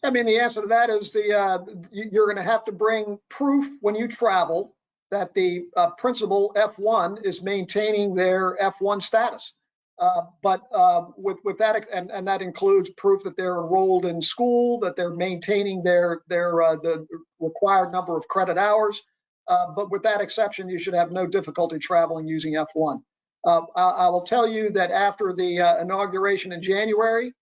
I mean, the answer to that is you're going to have to bring proof when you travel that the principal F-1 is maintaining their F-1 status. But with that, and that includes proof that they're enrolled in school, that they're maintaining the required number of credit hours. But with that exception, you should have no difficulty traveling using F-1. I will tell you that after the inauguration in January,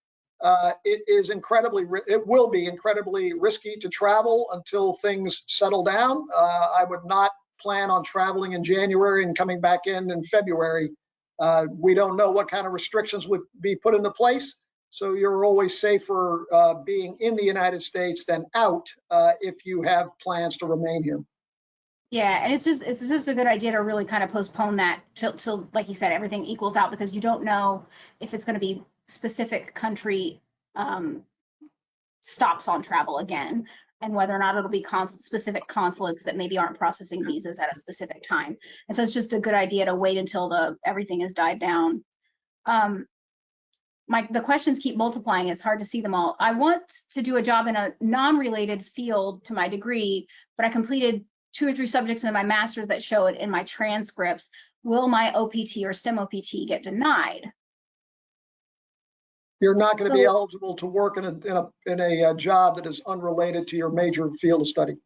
it will be incredibly risky to travel until things settle down. I would not plan on traveling in January and coming back in February. We don't know what kind of restrictions would be put into place. So you're always safer being in the United States than out if you have plans to remain here. Yeah, and it's just a good idea to really kind of postpone that till like you said, everything equals out, because you don't know if it's going to be specific country stops on travel again, and whether or not it'll be specific consulates that maybe aren't processing visas at a specific time. And so it's just a good idea to wait until everything has died down. The questions keep multiplying. It's hard to see them all. I want to do a job in a non-related field to my degree, but I completed 2 or 3 subjects in my master's that show it in my transcripts. Will my OPT or STEM OPT get denied? You're not going to be eligible to work in a job that is unrelated to your major field of study.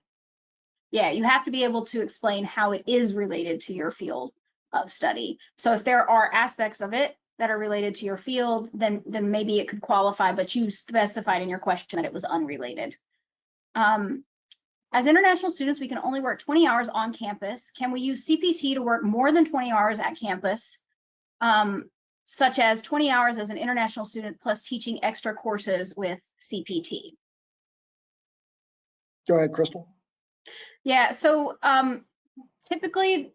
Yeah, you have to be able to explain how it is related to your field of study. So if there are aspects of it that are related to your field, then maybe it could qualify, but you specified in your question that it was unrelated. As international students, we can only work 20 hours on campus. Can we use CPT to work more than 20 hours at campus, such as 20 hours as an international student plus teaching extra courses with CPT? Go ahead, Crystal. Yeah, so typically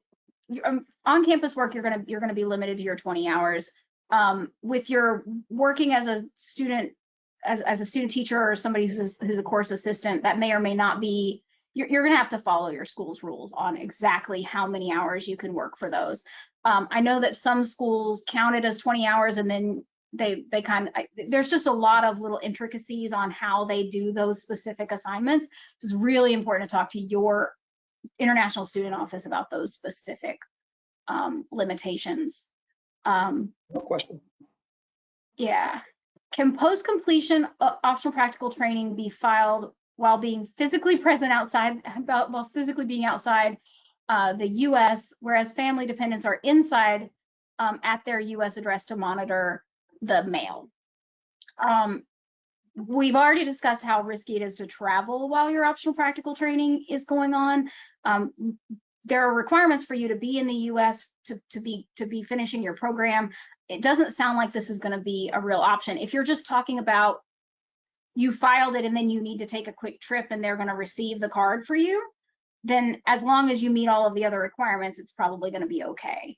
on-campus work, you're gonna be limited to your 20 hours. With your working as a student, as a student teacher or somebody who's a course assistant, that may or may not be. You're gonna have to follow your school's rules on exactly how many hours you can work for those. I know that some schools count it as 20 hours, and then they kind of, there's just a lot of little intricacies on how they do those specific assignments. It's really important to talk to your international student office about those specific limitations. No question. Yeah. Can post-completion optional practical training be filed while being physically present outside, while physically being outside the U.S., whereas family dependents are inside at their U.S. address to monitor the mail? We've already discussed how risky it is to travel while your optional practical training is going on. There are requirements for you to be in the U.S. to be finishing your program. It doesn't sound like this is going to be a real option. If you're just talking about you filed it and then you need to take a quick trip and they're going to receive the card for you, then as long as you meet all of the other requirements, it's probably going to be okay.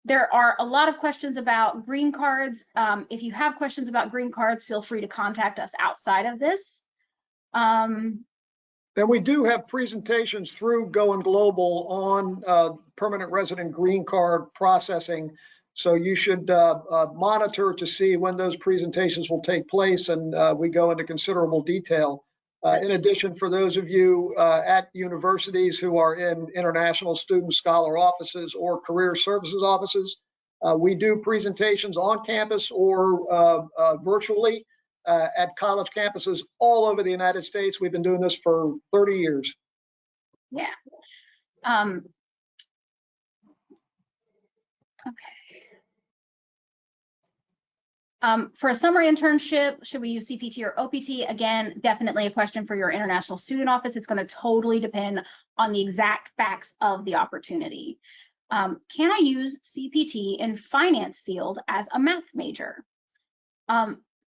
There are a lot of questions about green cards. If you have questions about green cards, feel free to contact us outside of this. And we do have presentations through GoinGlobal on permanent resident green card processing. So you should monitor to see when those presentations will take place, and we go into considerable detail. In addition, for those of you at universities who are in international student scholar offices or career services offices, we do presentations on campus or virtually at college campuses all over the United States. We've been doing this for 30 years. Yeah. Okay. For a summer internship, should we use CPT or OPT? Again, definitely a question for your international student office. It's going to totally depend on the exact facts of the opportunity. Can I use CPT in finance field as a math major?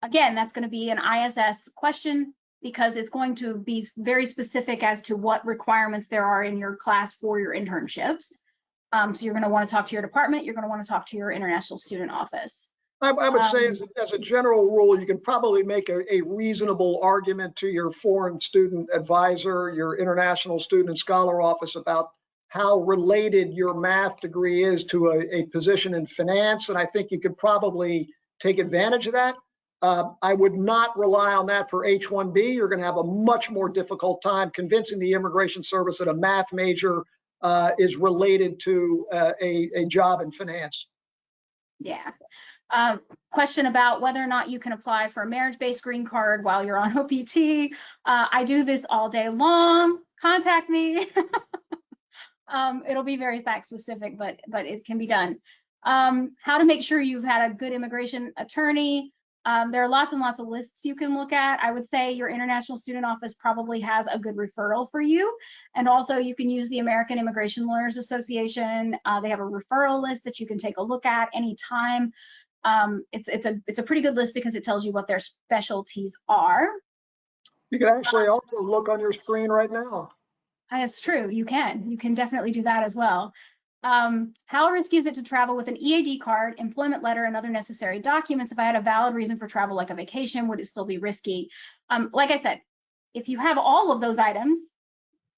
Again, that's going to be an ISS question because it's going to be very specific as to what requirements there are in your class for your internships. So you're going to want to talk to your department. You're going to want to talk to your international student office. I would say as a general rule, you can probably make a reasonable argument to your foreign student advisor, your international student and scholar office about how related your math degree is to a position in finance. And I think you could probably take advantage of that. I would not rely on that for H-1B. You're going to have a much more difficult time convincing the Immigration Service that a math major is related to a job in finance. Yeah. Question about whether or not you can apply for a marriage-based green card while you're on OPT. I do this all day long. Contact me. It'll be very fact specific, but it can be done. How to make sure you've had a good immigration attorney. There are lots and lots of lists you can look at. I would say your International Student Office probably has a good referral for you. And also you can use the American Immigration Lawyers Association. They have a referral list that you can take a look at anytime. It's a pretty good list because it tells you what their specialties are. You can actually also look on your screen right now. That's true. You can definitely do that as well. How risky is it to travel with an EAD card, employment letter, and other necessary documents? If I had a valid reason for travel, like a vacation, would it still be risky? Like I said, if you have all of those items,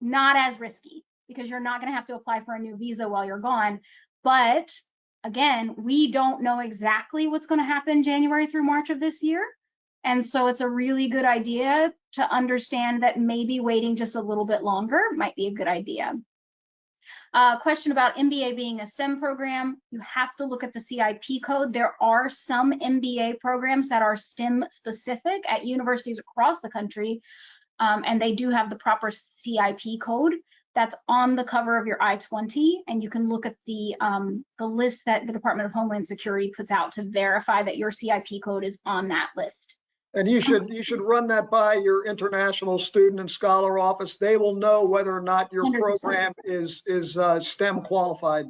not as risky because you're not going to have to apply for a new visa while you're gone. But again, we don't know exactly what's going to happen January through March of this year. And so it's a really good idea to understand that maybe waiting just a little bit longer might be a good idea. Question about MBA being a STEM program. You have to look at the CIP code. There are some MBA programs that are STEM specific at universities across the country, and they do have the proper CIP code. That's on the cover of your I-20, and you can look at the list that the Department of Homeland Security puts out to verify that your CIP code is on that list. And you should run that by your International Student and Scholar Office. They will know whether or not your 100%. program is STEM qualified.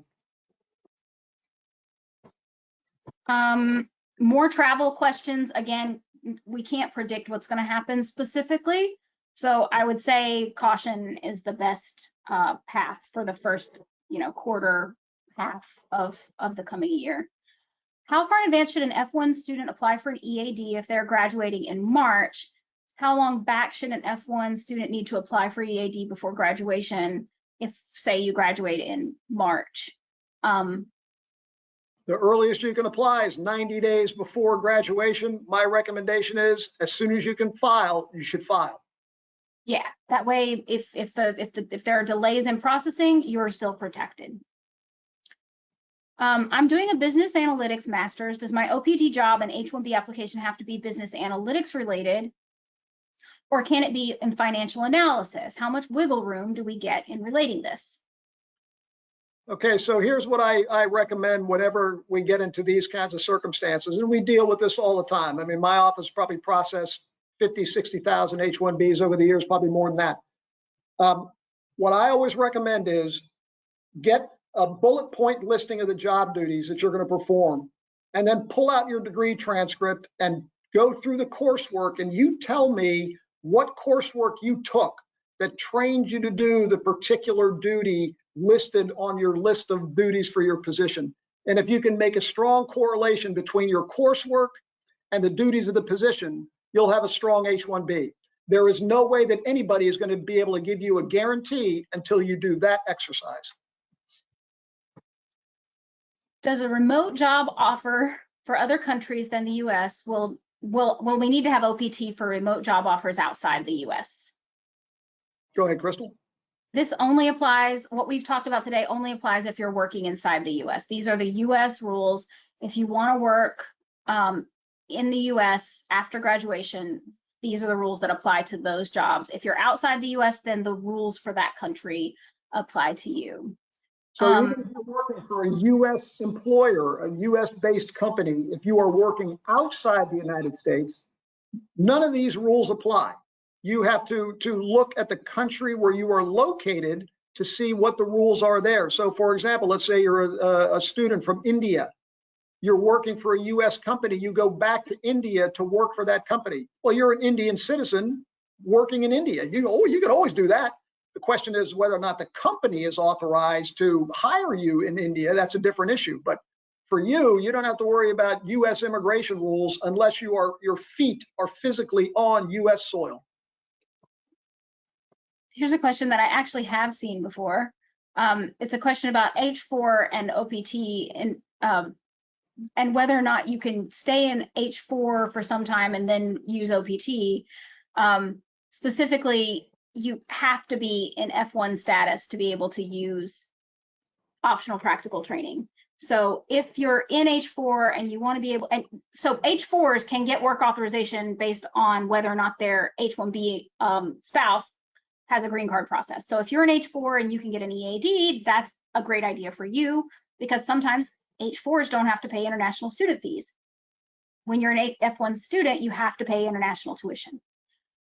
More travel questions. Again, we can't predict what's going to happen specifically. So I would say caution is the best path for the first, quarter half of the coming year. How far in advance should an F-1 student apply for an EAD if they're graduating in March? How long back should an F-1 student need to apply for EAD before graduation if, say, you graduate in March? The earliest you can apply is 90 days before graduation. My recommendation is as soon as you can file, you should file. Yeah, that way, if there are delays in processing, you're still protected. I'm doing a business analytics master's. Does my OPT job and H-1B application have to be business analytics related? Or can it be in financial analysis? How much wiggle room do we get in relating this? Okay, so here's what I recommend whenever we get into these kinds of circumstances, and we deal with this all the time. I mean, my office probably processed 50, 60,000 H-1Bs over the years, probably more than that. What I always recommend is get a bullet point listing of the job duties that you're going to perform, and then pull out your degree transcript and go through the coursework, and you tell me what coursework you took that trained you to do the particular duty listed on your list of duties for your position. And if you can make a strong correlation between your coursework and the duties of the position, you'll have a strong H-1B. There is no way that anybody is going to be able to give you a guarantee until you do that exercise. Does a remote job offer for other countries than the US, will we need to have OPT for remote job offers outside the US? Go ahead, Crystal. This only applies, what we've talked about today only applies if you're working inside the US. These are the US rules. If you want to work in the US after graduation, these are the rules that apply to those jobs. If you're outside the US, then the rules for that country apply to you. So even if you're working for a US employer, a US-based company, if you are working outside the United States, none of these rules apply. You have to look at the country where you are located to see what the rules are there. So for example, let's say you're a student from India. You're working for a US company, you go back to India to work for that company. Well, you're an Indian citizen working in India. You can always do that. The question is whether or not the company is authorized to hire you in India. That's a different issue. But for you, you don't have to worry about US immigration rules unless your feet are physically on US soil. Here's a question that I actually have seen before. It's a question about H4 and OPT and whether or not you can stay in H4 for some time and then use OPT. Specifically, you have to be in F1 status to be able to use optional practical training. So if you're in H4 and you want to be able, and so H4s can get work authorization based on whether or not their H1B spouse has a green card process. So if you're an H4 and you can get an EAD, that's a great idea for you, because sometimes H4s don't have to pay international student fees. When you're an F1 student, you have to pay international tuition.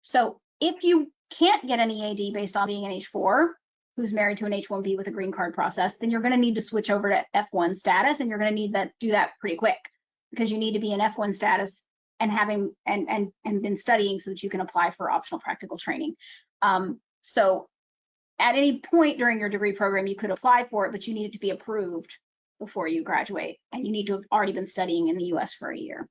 So if you can't get an EAD based on being an H4 who's married to an H1B with a green card process, then you're going to need to switch over to F1 status, and you're going to need to do that pretty quick, because you need to be in F1 status and having and been studying so that you can apply for optional practical training. So at any point during your degree program, you could apply for it, but you need it to be approved before you graduate, and you need to have already been studying in the US for a year.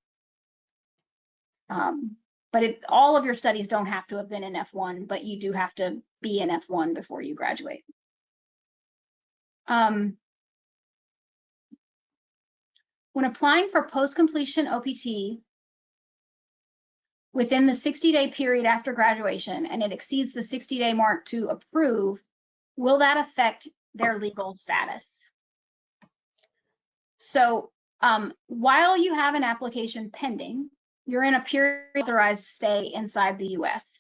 But all of your studies don't have to have been in F1, but you do have to be in F1 before you graduate. When applying for post-completion OPT within the 60-day period after graduation, and it exceeds the 60-day mark to approve, will that affect their legal status? So while you have an application pending, you're in a period authorized to stay inside the US.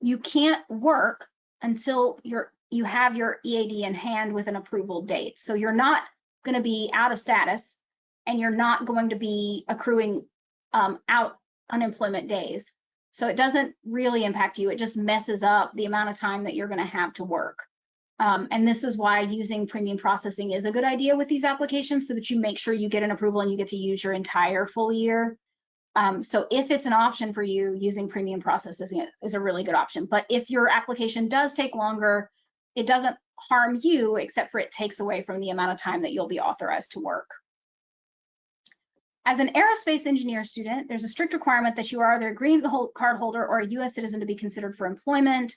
You can't work until you have your EAD in hand with an approval date. So you're not going to be out of status, and you're not going to be accruing out unemployment days. So it doesn't really impact you. It just messes up the amount of time that you're going to have to work. And this is why using premium processing is a good idea with these applications, so that you make sure you get an approval and you get to use your entire full year. So if it's an option for you, using premium processing is a really good option. But if your application does take longer, it doesn't harm you, except for it takes away from the amount of time that you'll be authorized to work. As an aerospace engineer student, there's a strict requirement that you are either a green card holder or a US citizen to be considered for employment.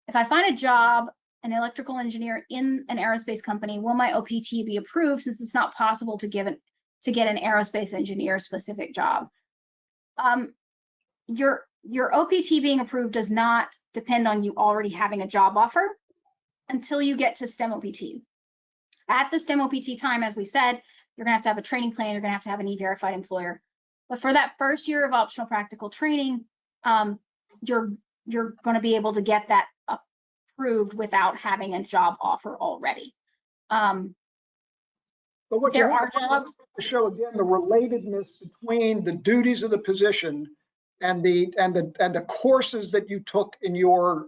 If I find a job, an electrical engineer in an aerospace company, will my OPT be approved, since it's not possible to get an aerospace engineer specific job? Your OPT being approved does not depend on you already having a job offer until you get to STEM OPT. At the STEM OPT time, as we said, you're going to have a training plan, you're going to have an E-verified employer. But for that first year of optional practical training, you're going to be able to get that approved without having a job offer already. But what you have to show, again, the relatedness between the duties of the position and the courses that you took in your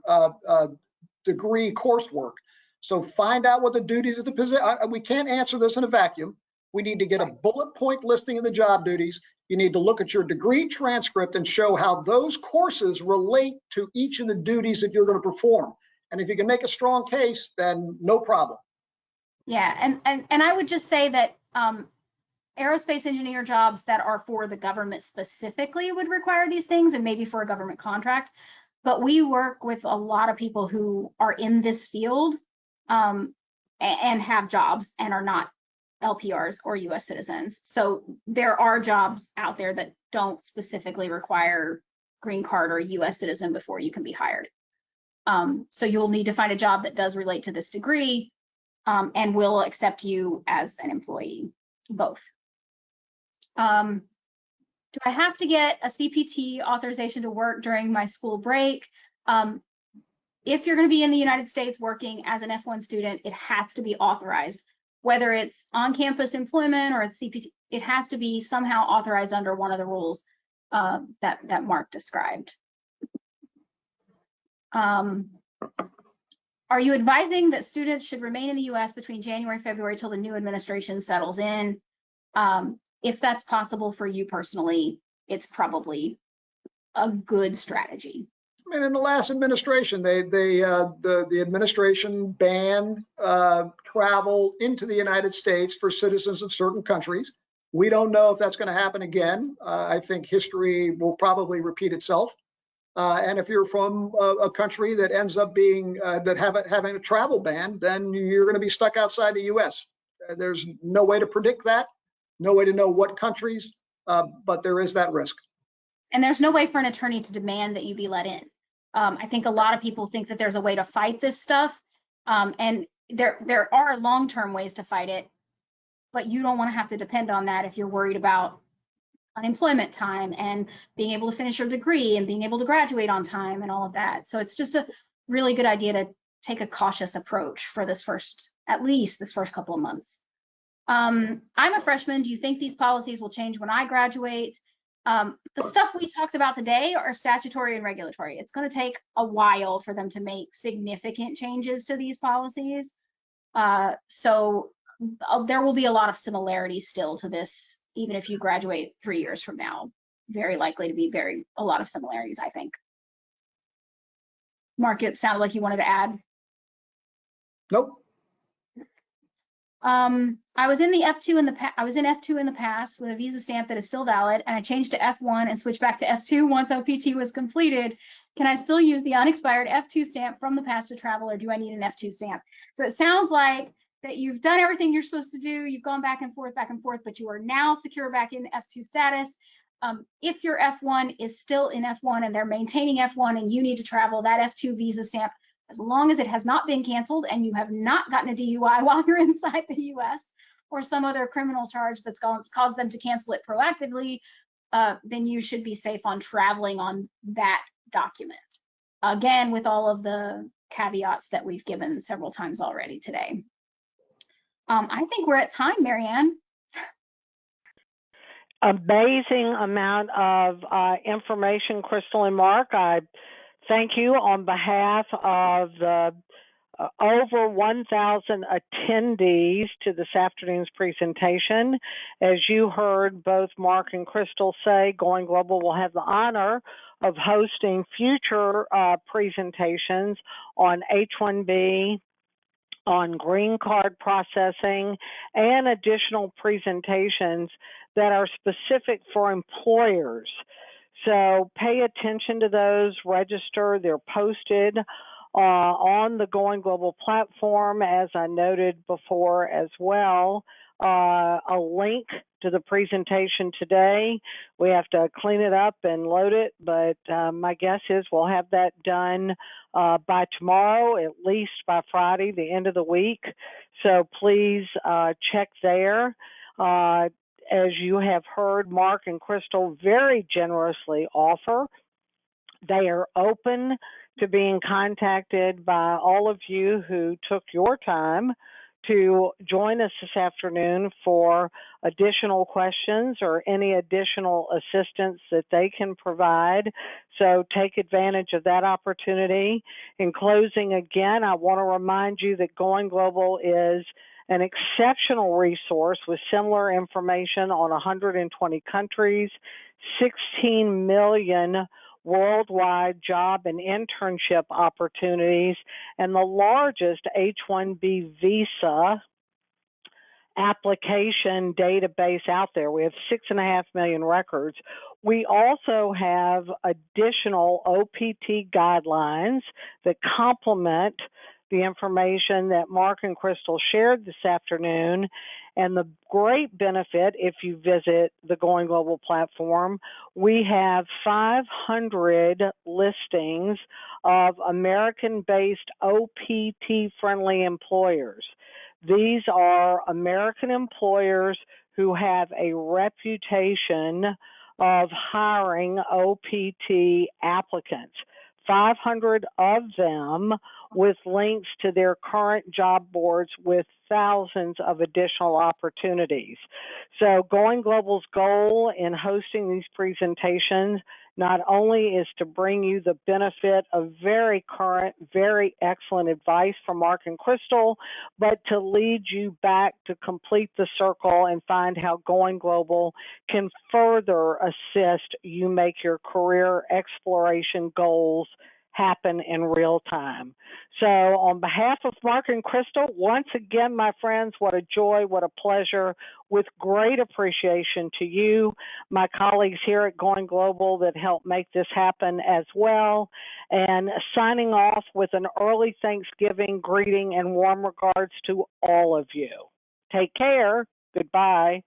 degree coursework. So find out what the duties of the position. We can't answer this in a vacuum. We need to get a bullet point listing of the job duties. You need to look at your degree transcript and show how those courses relate to each of the duties that you're going to perform. And if you can make a strong case, then no problem. Yeah, and I would just say that aerospace engineer jobs that are for the government specifically would require these things, and maybe for a government contract. But we work with a lot of people who are in this field and have jobs and are not LPRs or US citizens. So there are jobs out there that don't specifically require green card or US citizen before you can be hired. So you'll need to find a job that does relate to this degree and will accept you as an employee, both. Do I have to get a CPT authorization to work during my school break? If you're going to be in the United States working as an F1 student, it has to be authorized. Whether it's on-campus employment or it's CPT, it has to be somehow authorized under one of the rules that Mark described. Are you advising that students should remain in the US between January and February till the new administration settles in? If that's possible for you personally, it's probably a good strategy. I mean, in the last administration, the administration banned travel into the United States for citizens of certain countries. We don't know if that's going to happen again. I think history will probably repeat itself. And if you're from a country that ends up being having a travel ban, then you're going to be stuck outside the U.S. There's no way to predict that, no way to know what countries, but there is that risk. And there's no way for an attorney to demand that you be let in. I think a lot of people think that there's a way to fight this stuff, and there are long-term ways to fight it, but you don't want to have to depend on that if you're worried about unemployment time and being able to finish your degree and being able to graduate on time and all of that. So it's just a really good idea to take a cautious approach for at least this first couple of months. I'm a freshman. Do you think these policies will change when I graduate? The stuff we talked about today are statutory and regulatory. It's going to take a while for them to make significant changes to these policies. So there will be a lot of similarities still to this, even if you graduate 3 years from now. Very likely to be a lot of similarities, I think. Mark, it sounded like you wanted to add. Nope. I was in F2 in the past with a visa stamp that is still valid, and I changed to F1 and switched back to F2 once OPT was completed. Can I still use the unexpired F2 stamp from the past to travel, or do I need an F2 stamp? So it sounds like that you've done everything you're supposed to do. You've gone back and forth, but you are now secure back in F2 status. If your F1 is still in F1 and they're maintaining F1 and you need to travel, that F2 visa stamp, as long as it has not been canceled and you have not gotten a DUI while you're inside the US or some other criminal charge that's caused them to cancel it proactively, then you should be safe on traveling on that document. Again, with all of the caveats that we've given several times already today. I think we're at time, Marianne. Amazing amount of information, Crystal and Mark. I thank you on behalf of the over 1,000 attendees to this afternoon's presentation. As you heard both Mark and Crystal say, GoinGlobal will have the honor of hosting future presentations on H-1B, on green card processing, and additional presentations that are specific for employers. So pay attention to those, register, they're posted on the GoinGlobal platform, as I noted before as well. A link to the presentation today. We have to clean it up and load it, but my guess is we'll have that done by tomorrow, at least by Friday, the end of the week. So please check there. As you have heard, Mark and Crystal very generously offer. They are open to being contacted by all of you who took your time to join us this afternoon for additional questions or any additional assistance that they can provide. So take advantage of that opportunity. In closing, again, I want to remind you that GoinGlobal is an exceptional resource with similar information on 120 countries, 16 million worldwide job and internship opportunities, and the largest H-1B visa application database out there. We have 6.5 million records. We also have additional OPT guidelines that complement the information that Mark and Crystal shared this afternoon. And the great benefit, if you visit the GoinGlobal platform, we have 500 listings of American-based OPT-friendly employers. These are American employers who have a reputation of hiring OPT applicants. 500 of them with links to their current job boards with thousands of additional opportunities. So GoinGlobal's goal in hosting these presentations not only is to bring you the benefit of very current, very excellent advice from Mark and Crystal, but to lead you back to complete the circle and find how GoinGlobal can further assist you make your career exploration goals happen in real time. So on behalf of Mark and Crystal, once again, my friends, what a joy, what a pleasure, with great appreciation to you, my colleagues here at GoinGlobal that helped make this happen as well, and signing off with an early Thanksgiving greeting and warm regards to all of you. Take care. Goodbye.